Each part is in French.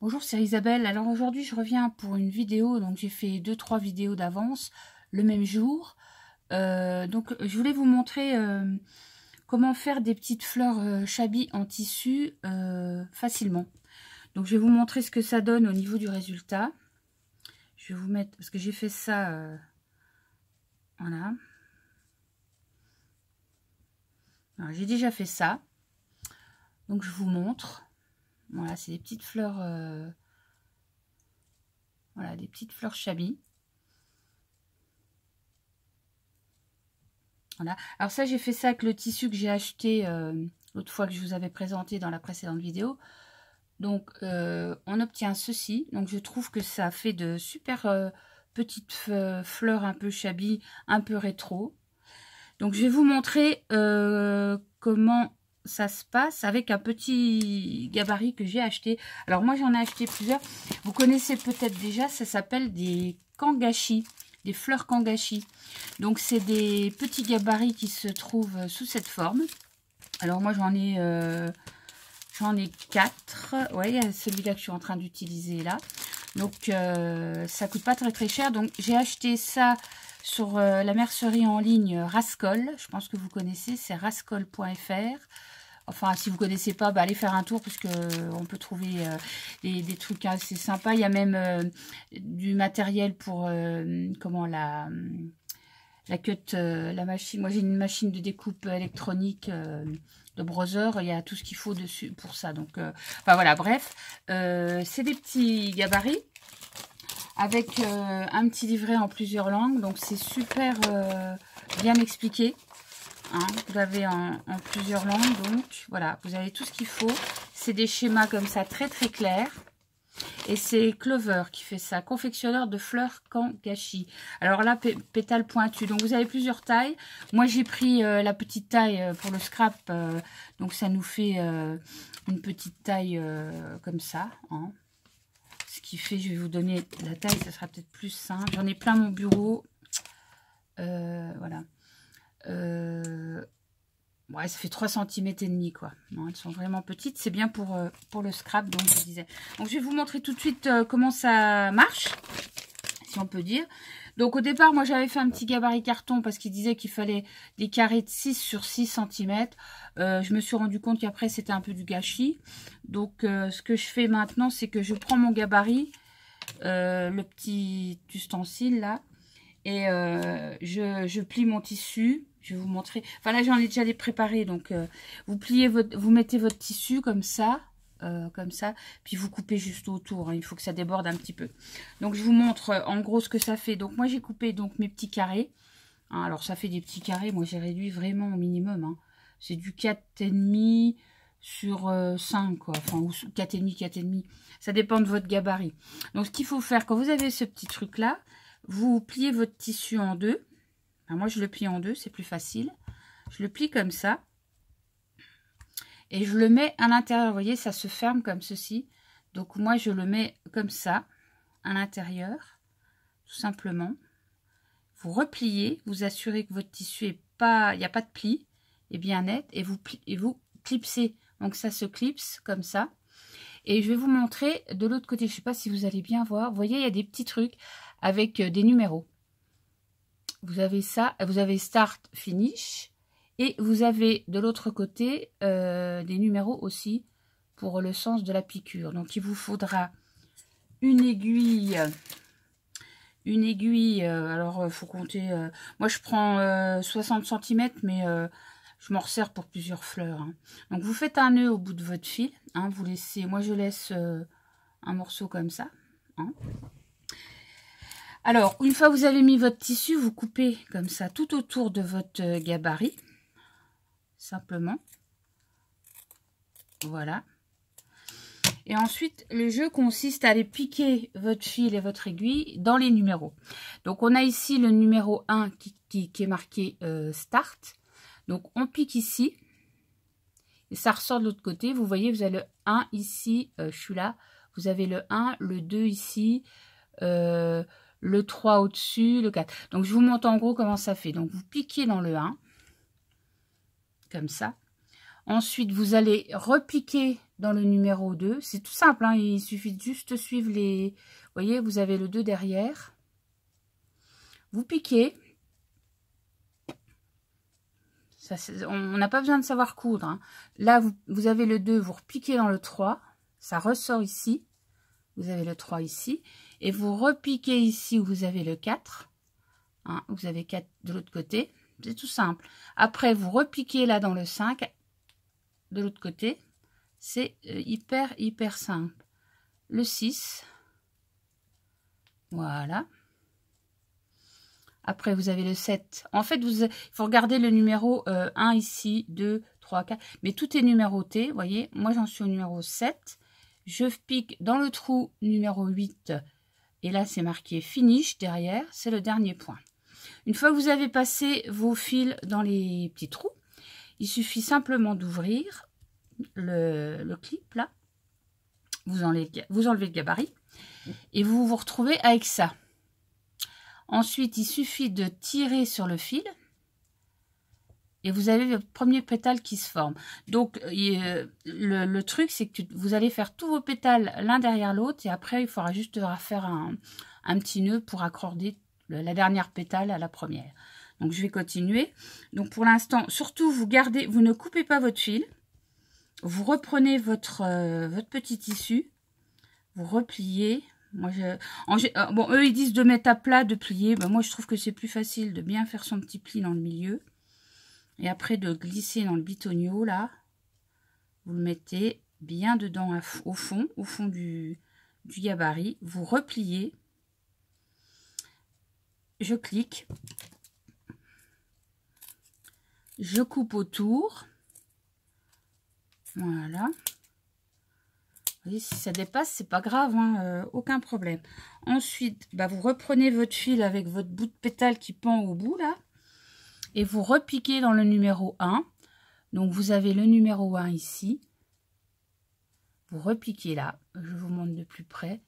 Bonjour, c'est Isabelle. Alors aujourd'hui, je reviens pour une vidéo. Donc j'ai fait 2-3 vidéos d'avance le même jour. Donc je voulais vous montrer comment faire des petites fleurs shabby en tissu facilement. Donc je vais vous montrer ce que ça donne au niveau du résultat. Je vais vous mettre, parce que j'ai fait ça, voilà. J'ai déjà fait ça. Donc je vous montre. Voilà, c'est des petites fleurs, voilà, des petites fleurs shabby. Voilà. Alors ça, j'ai fait ça avec le tissu que j'ai acheté l'autre fois que je vous avais présenté dans la précédente vidéo. Donc, on obtient ceci. Donc, je trouve que ça fait de super petites fleurs un peu shabby, un peu rétro. Donc, je vais vous montrer comment ça se passe avec un petit gabarit que j'ai acheté. Alors, moi, j'en ai acheté plusieurs. Vous connaissez peut-être déjà, ça s'appelle des kangashi. Des fleurs kangashi. Donc c'est des petits gabarits qui se trouvent sous cette forme. Alors moi j'en ai 4. Ouais, il y a celui-là que je suis en train d'utiliser là. Donc ça coûte pas très cher. Donc j'ai acheté ça sur la mercerie en ligne Rascol. Je pense que vous connaissez, c'est rascol.fr. Enfin, si vous ne connaissez pas, allez faire un tour parce qu'on peut trouver des trucs assez sympas. Il y a même du matériel pour comment la cut, la machine. Moi, j'ai une machine de découpe électronique de Brother. Il y a tout ce qu'il faut dessus pour ça. Donc, enfin voilà, bref. C'est des petits gabarits avec un petit livret en plusieurs langues. Donc, c'est super bien expliqué. Hein, vous l'avez en plusieurs langues, donc voilà, vous avez tout ce qu'il faut. C'est des schémas comme ça, très très clairs. Et c'est Clover qui fait ça, confectionneur de fleurs kangashi. Alors là, pétales pointus. Donc vous avez plusieurs tailles. Moi j'ai pris la petite taille pour le scrap, donc ça nous fait une petite taille comme ça. Hein. Ce qui fait, je vais vous donner la taille, ça sera peut-être plus simple. J'en ai plein mon bureau. Voilà. Ouais, ça fait 3 cm et demi quoi. Non, elles sont vraiment petites. C'est bien pour le scrap, donc je disais. Donc je vais vous montrer tout de suite comment ça marche, si on peut dire. Donc au départ, moi j'avais fait un petit gabarit carton parce qu'il disait qu'il fallait des carrés de 6 sur 6 cm. Je me suis rendu compte qu'après c'était un peu du gâchis. Donc ce que je fais maintenant, c'est que je prends mon gabarit, le petit ustensile là, et je plie mon tissu. Je vais vous montrer. Enfin là j'en ai déjà des préparés. Donc vous pliez vous mettez votre tissu comme ça, puis vous coupez juste autour. Hein, il faut que ça déborde un petit peu. Donc je vous montre en gros ce que ça fait. Donc moi j'ai coupé donc mes petits carrés. Hein, alors ça fait des petits carrés. Moi j'ai réduit vraiment au minimum. Hein. C'est du 4,5 sur 5 quoi. Enfin ou 4,5, 4,5. Ça dépend de votre gabarit. Donc ce qu'il faut faire quand vous avez ce petit truc là, vous pliez votre tissu en deux. Alors moi je le plie en deux, c'est plus facile. Je le plie comme ça. Et je le mets à l'intérieur. Vous voyez, ça se ferme comme ceci. Donc moi je le mets comme ça, à l'intérieur. Tout simplement. Vous repliez, vous assurez que votre tissu est pas, il n'y a pas de pli, est bien net. Et vous clipsez. Donc ça se clipse comme ça. Et je vais vous montrer de l'autre côté. Je ne sais pas si vous allez bien voir. Vous voyez, il y a des petits trucs avec des numéros. Vous avez ça, vous avez Start, Finish. Et vous avez de l'autre côté des numéros aussi pour le sens de la piqûre. Donc il vous faudra une aiguille. Une aiguille, alors il faut compter. Moi je prends 60 cm, mais je m'en resserre pour plusieurs fleurs. Hein. Donc vous faites un nœud au bout de votre fil. Hein, vous laissez, moi je laisse un morceau comme ça. Hein. Alors, une fois que vous avez mis votre tissu, vous coupez comme ça tout autour de votre gabarit. Simplement. Voilà. Et ensuite, le jeu consiste à aller piquer votre fil et votre aiguille dans les numéros. Donc, on a ici le numéro 1 qui est marqué Start. Donc, on pique ici. Et ça ressort de l'autre côté. Vous voyez, vous avez le 1 ici. Je suis là. Vous avez le 1, le 2 ici. Le 3 au-dessus, le 4. Donc, je vous montre en gros comment ça fait. Donc, vous piquez dans le 1, comme ça. Ensuite, vous allez repiquer dans le numéro 2. C'est tout simple, hein, il suffit de juste suivre les... Vous voyez, vous avez le 2 derrière. Vous piquez. Ça, on n'a pas besoin de savoir coudre. Hein. Là, vous avez le 2, vous repiquez dans le 3. Ça ressort ici. Vous avez le 3 ici. Et vous repiquez ici où vous avez le 4. Hein, vous avez 4 de l'autre côté. C'est tout simple. Après, vous repiquez là dans le 5. De l'autre côté. C'est hyper simple. Le 6. Voilà. Après, vous avez le 7. En fait, il faut regarder le numéro 1 ici, 2, 3, 4. Mais tout est numéroté, vous voyez. Moi, j'en suis au numéro 7. Je pique dans le trou numéro 8. Et là, c'est marqué finish derrière. C'est le dernier point. Une fois que vous avez passé vos fils dans les petits trous, il suffit simplement d'ouvrir le clip, là. Vous enlevez le gabarit. Et vous vous retrouvez avec ça. Ensuite, il suffit de tirer sur le fil et vous avez votre premier pétale qui se forme. Donc, le truc, c'est que vous allez faire tous vos pétales l'un derrière l'autre et après, il faudra juste faire un petit nœud pour accorder la dernière pétale à la première. Donc, je vais continuer. Donc, pour l'instant, surtout, vous ne coupez pas votre fil. Vous reprenez votre petit tissu, vous repliez. Moi, bon, eux, ils disent de mettre à plat, de plier. Ben, moi, je trouve que c'est plus facile de bien faire son petit pli dans le milieu. Et après, de glisser dans le bitonio, là. Vous le mettez bien dedans, au fond du gabarit. Vous repliez. Je clique. Je coupe autour. Voilà. Vous voyez, si ça dépasse, c'est pas grave, hein, aucun problème. Ensuite, bah, vous reprenez votre fil avec votre bout de pétale qui pend au bout, là. Et vous repiquez dans le numéro 1. Donc, vous avez le numéro 1 ici. Vous repiquez là. Je vous montre de plus près.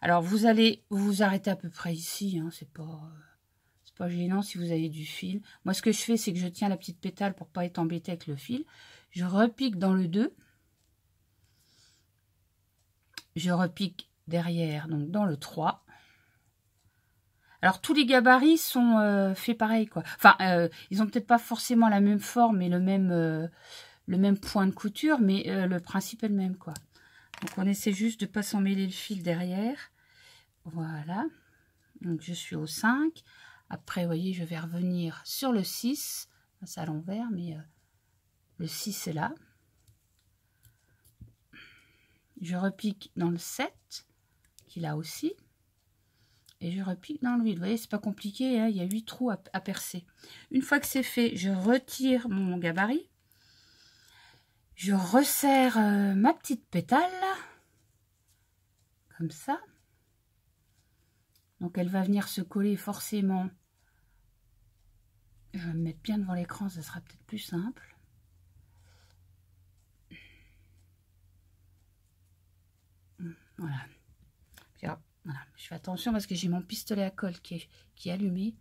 Alors, vous allez vous arrêter à peu près ici. Hein, c'est pas gênant si vous avez du fil. Moi, ce que je fais, c'est que je tiens la petite pétale pour pas être embêté avec le fil. Je repique dans le 2. Je repique derrière, donc dans le 3. Alors, tous les gabarits sont faits pareil, quoi. Enfin, ils ont peut-être pas forcément la même forme et le même point de couture, mais le principe est le même, quoi. Donc, on essaie juste de ne pas s'en mêler le fil derrière. Voilà. Donc, je suis au 5. Après, vous voyez, je vais revenir sur le 6. C'est à l'envers, mais le 6 est là. Je repique dans le 7, qui est là aussi. Et je repique dans le 8. Vous voyez, c'est pas compliqué, hein, il y a 8 trous à percer. Une fois que c'est fait, je retire mon gabarit. Je resserre ma petite pétale. Comme ça. Donc, elle va venir se coller forcément. Je vais me mettre bien devant l'écran, ça sera peut-être plus simple. Voilà. Voilà. Je fais attention parce que j'ai mon pistolet à colle qui est allumé.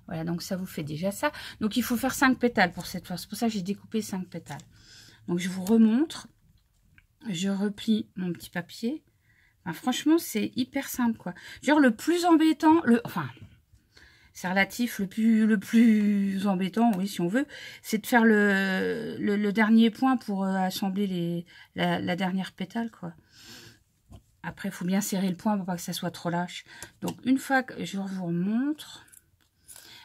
Voilà, donc ça vous fait déjà ça. Donc, il faut faire 5 pétales pour cette fois. C'est pour ça que j'ai découpé 5 pétales. Donc, je vous remontre. Je replie mon petit papier. Enfin, franchement, c'est hyper simple, quoi. Genre, le plus embêtant, enfin, c'est relatif, le plus embêtant, oui, si on veut, c'est de faire le dernier point pour assembler la dernière pétale, quoi. Après, il faut bien serrer le point pour pas que ça soit trop lâche. Donc, une fois que je vous remontre,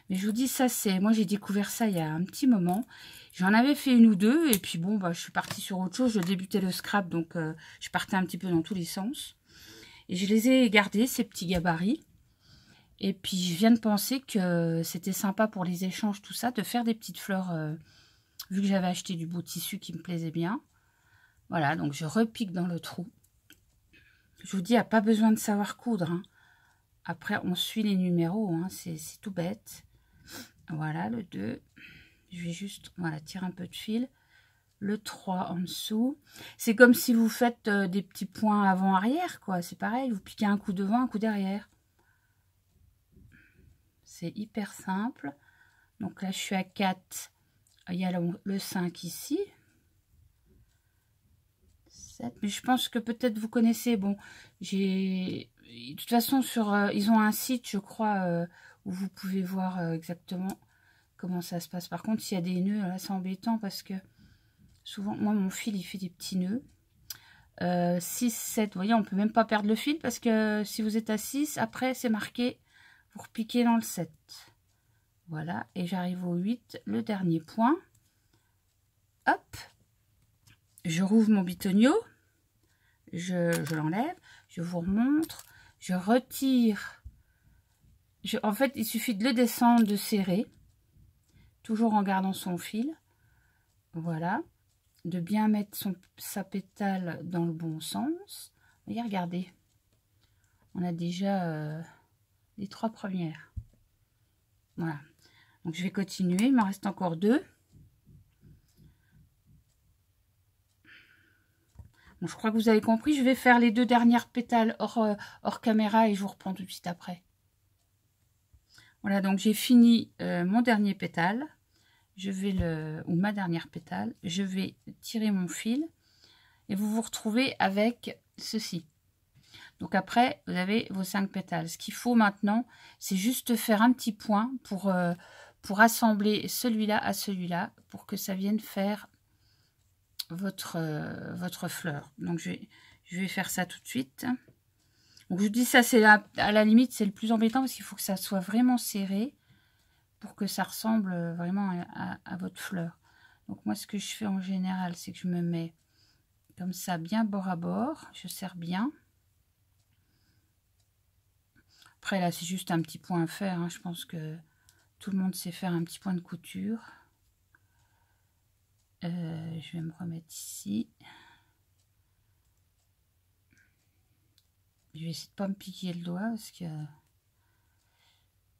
mais je vous dis, ça, c'est... Moi, j'ai découvert ça il y a un petit moment. J'en avais fait une ou deux, et puis bon, bah, je suis partie sur autre chose. Je débutais le scrap, donc je partais un petit peu dans tous les sens. Et je les ai gardés, ces petits gabarits. Et puis, je viens de penser que c'était sympa pour les échanges, tout ça, de faire des petites fleurs, vu que j'avais acheté du beau tissu qui me plaisait bien. Voilà, donc je repique dans le trou. Je vous dis, il n'y a pas besoin de savoir coudre. Hein. Après, on suit les numéros, hein, c'est tout bête. Voilà, le 2. Je vais juste tirer un peu de fil. Le 3 en dessous. C'est comme si vous faites des petits points avant-arrière, quoi. C'est pareil, vous piquez un coup devant, un coup derrière. C'est hyper simple. Donc là, je suis à 4. Il y a le 5 ici. 7. Mais je pense que peut-être vous connaissez. Bon, j'ai... De toute façon, ils ont un site, je crois, où vous pouvez voir exactement comment ça se passe. Par contre, s'il y a des nœuds, là, c'est embêtant parce que souvent, moi, mon fil, il fait des petits nœuds. 6, 7, vous voyez, on peut même pas perdre le fil parce que si vous êtes à 6, après, c'est marqué, vous repiquez dans le 7. Voilà, et j'arrive au 8, le dernier point. Hop, je rouvre mon bitonio, je l'enlève, je vous remontre, je retire. En fait, il suffit de le descendre, de serrer, toujours en gardant son fil. Voilà, de bien mettre sa pétale dans le bon sens. Et regardez, on a déjà les 3 premières. Voilà, donc je vais continuer, il m'en reste encore 2. Bon, je crois que vous avez compris, je vais faire les 2 dernières pétales hors caméra et je vous reprends tout de suite après. Voilà, donc j'ai fini mon dernier pétale. Je vais ou ma dernière pétale. Je vais tirer mon fil et vous vous retrouvez avec ceci. Donc après, vous avez vos 5 pétales. Ce qu'il faut maintenant, c'est juste faire un petit point pour assembler celui-là à celui-là pour que ça vienne faire votre fleur. Donc je vais faire ça tout de suite. Donc je dis ça, c'est à la limite, c'est le plus embêtant parce qu'il faut que ça soit vraiment serré pour que ça ressemble vraiment à votre fleur. Donc moi, ce que je fais en général, c'est que je me mets comme ça, bien bord à bord. Je serre bien. Après, là, c'est juste un petit point à faire. Hein. Je pense que tout le monde sait faire un petit point de couture. Je vais me remettre ici. Je vais essayer de ne pas me piquer le doigt parce que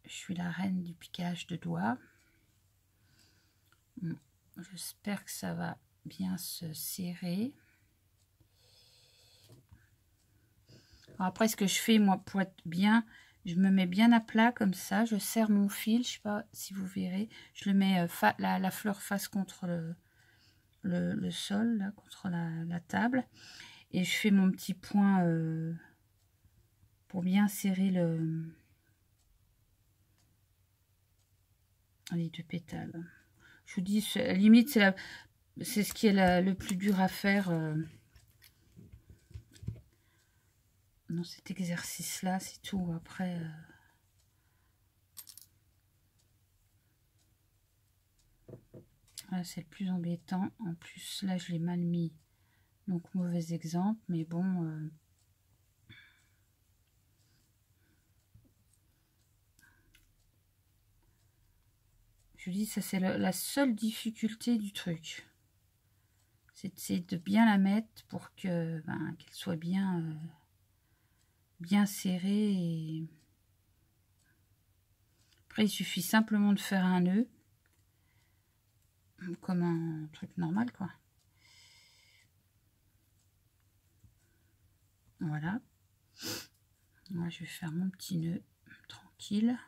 je suis la reine du piquage de doigts. J'espère que ça va bien se serrer. Alors après, ce que je fais, moi, pour être bien, je me mets bien à plat comme ça. Je serre mon fil, je ne sais pas si vous verrez. Je le mets la fleur face contre le sol, là, contre la table. Et je fais mon petit point pour bien serrer les 2 pétales. Je vous dis, à la limite, c'est ce qui est le plus dur à faire dans cet exercice-là, c'est tout. Après, c'est le plus embêtant. En plus, là, je l'ai mal mis. Donc, mauvais exemple, mais bon... je dis, ça, c'est la seule difficulté du truc. C'est de bien la mettre pour que qu'elle soit bien, bien serrée. Et... Après, il suffit simplement de faire un nœud. Comme un truc normal, quoi. Voilà. Moi, je vais faire mon petit nœud tranquille.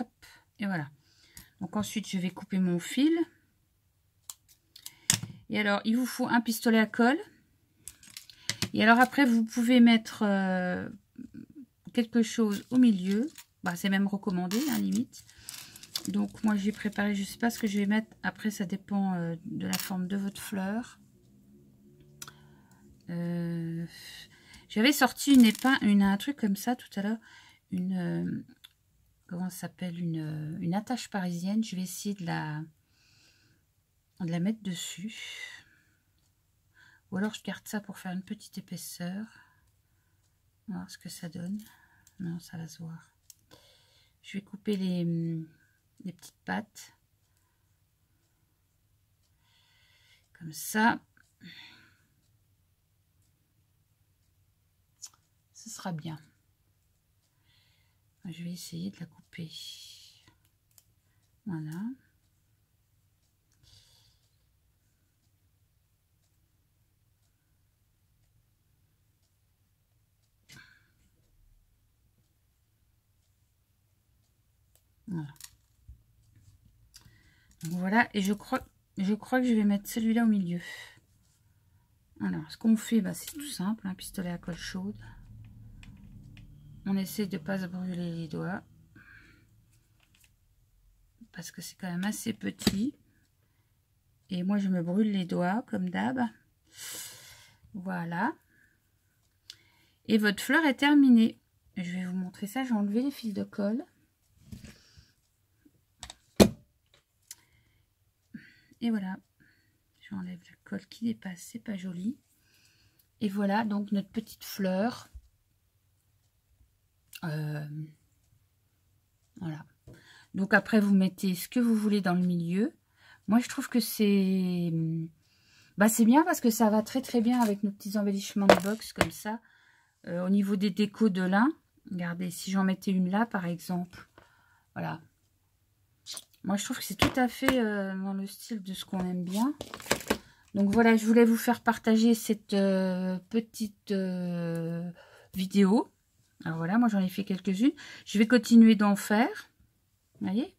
Hop, et voilà. Donc ensuite, je vais couper mon fil. Et alors, il vous faut un pistolet à colle. Et alors après, vous pouvez mettre quelque chose au milieu. Bah, c'est même recommandé, hein, limite. Donc moi, j'ai préparé, je ne sais pas ce que je vais mettre. Après, ça dépend de la forme de votre fleur. J'avais sorti une épingle, un truc comme ça tout à l'heure. Comment ça s'appelle, une attache parisienne. Je vais essayer de la mettre dessus. Ou alors je garde ça pour faire une petite épaisseur. On va voir ce que ça donne. Non, ça va se voir. Je vais couper les petites pattes. Comme ça. Ce sera bien. Je vais essayer de la couper. Voilà. Voilà. Donc voilà, et je crois que je vais mettre celui-là au milieu. Alors, ce qu'on fait, bah, c'est tout simple, un pistolet à colle chaude. On essaie de ne pas se brûler les doigts. Parce que c'est quand même assez petit. Et moi, je me brûle les doigts, comme d'hab. Voilà. Et votre fleur est terminée. Je vais vous montrer ça. J'ai enlevé les fils de colle. Et voilà. J'enlève la colle qui dépasse. C'est pas joli. Et voilà donc notre petite fleur. Voilà. Donc après, vous mettez ce que vous voulez dans le milieu. Moi, je trouve que c'est... Bah, c'est bien parce que ça va très très bien avec nos petits embellissements de box comme ça. Au niveau des décos de lin. Regardez, si j'en mettais une là, par exemple. Voilà. Moi, je trouve que c'est tout à fait dans le style de ce qu'on aime bien. Donc voilà, je voulais vous faire partager cette petite vidéo. Alors voilà, moi j'en ai fait quelques-unes. Je vais continuer d'en faire. Vous voyez?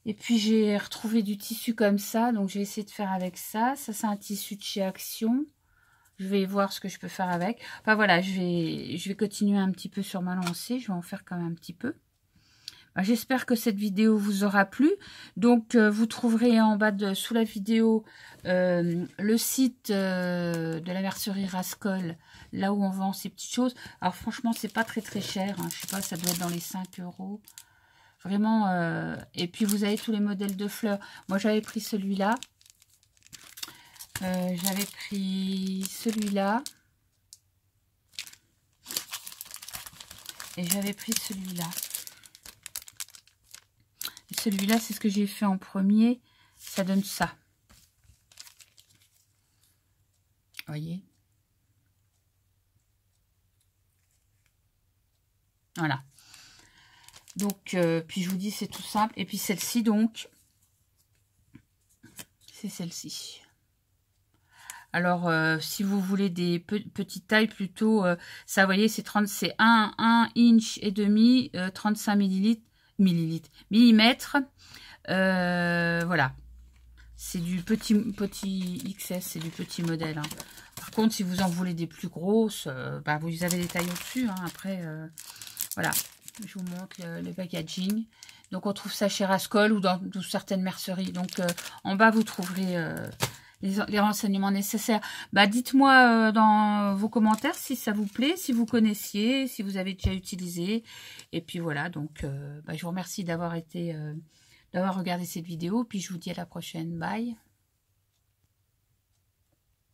Et puis j'ai retrouvé du tissu comme ça. Donc je vais essayer de faire avec ça. Ça, c'est un tissu de chez Action. Je vais voir ce que je peux faire avec. Enfin voilà, je vais continuer un petit peu sur ma lancée. Je vais en faire quand même un petit peu. J'espère que cette vidéo vous aura plu. Donc, vous trouverez en bas sous la vidéo le site de la mercerie Rascol, là où on vend ces petites choses. Alors, franchement, c'est pas très très cher. Hein. Je sais pas, ça doit être dans les 5 €. Vraiment. Et puis, vous avez tous les modèles de fleurs. Moi, j'avais pris celui-là. J'avais pris celui-là. Et j'avais pris celui-là. Celui-là, c'est ce que j'ai fait en premier. Ça donne ça. Vous voyez? Voilà. Donc, puis je vous dis, c'est tout simple. Et puis celle-ci, donc, c'est celle-ci. Alors, si vous voulez des petites tailles, plutôt, ça, vous voyez, c'est 1 inch et demi, 35 millimètres. Voilà. C'est du petit XS, c'est du petit modèle. Hein. Par contre, si vous en voulez des plus grosses, bah, vous avez des tailles au-dessus. Hein. Après, voilà. Je vous montre le packaging. Donc, on trouve ça chez Rascol ou dans certaines merceries. Donc, en bas, vous trouverez les renseignements nécessaires. Bah, dites-moi dans vos commentaires si ça vous plaît, si vous connaissiez, si vous avez déjà utilisé. Et puis, voilà. Donc, bah, je vous remercie d'avoir regardé cette vidéo. Puis, je vous dis à la prochaine. Bye.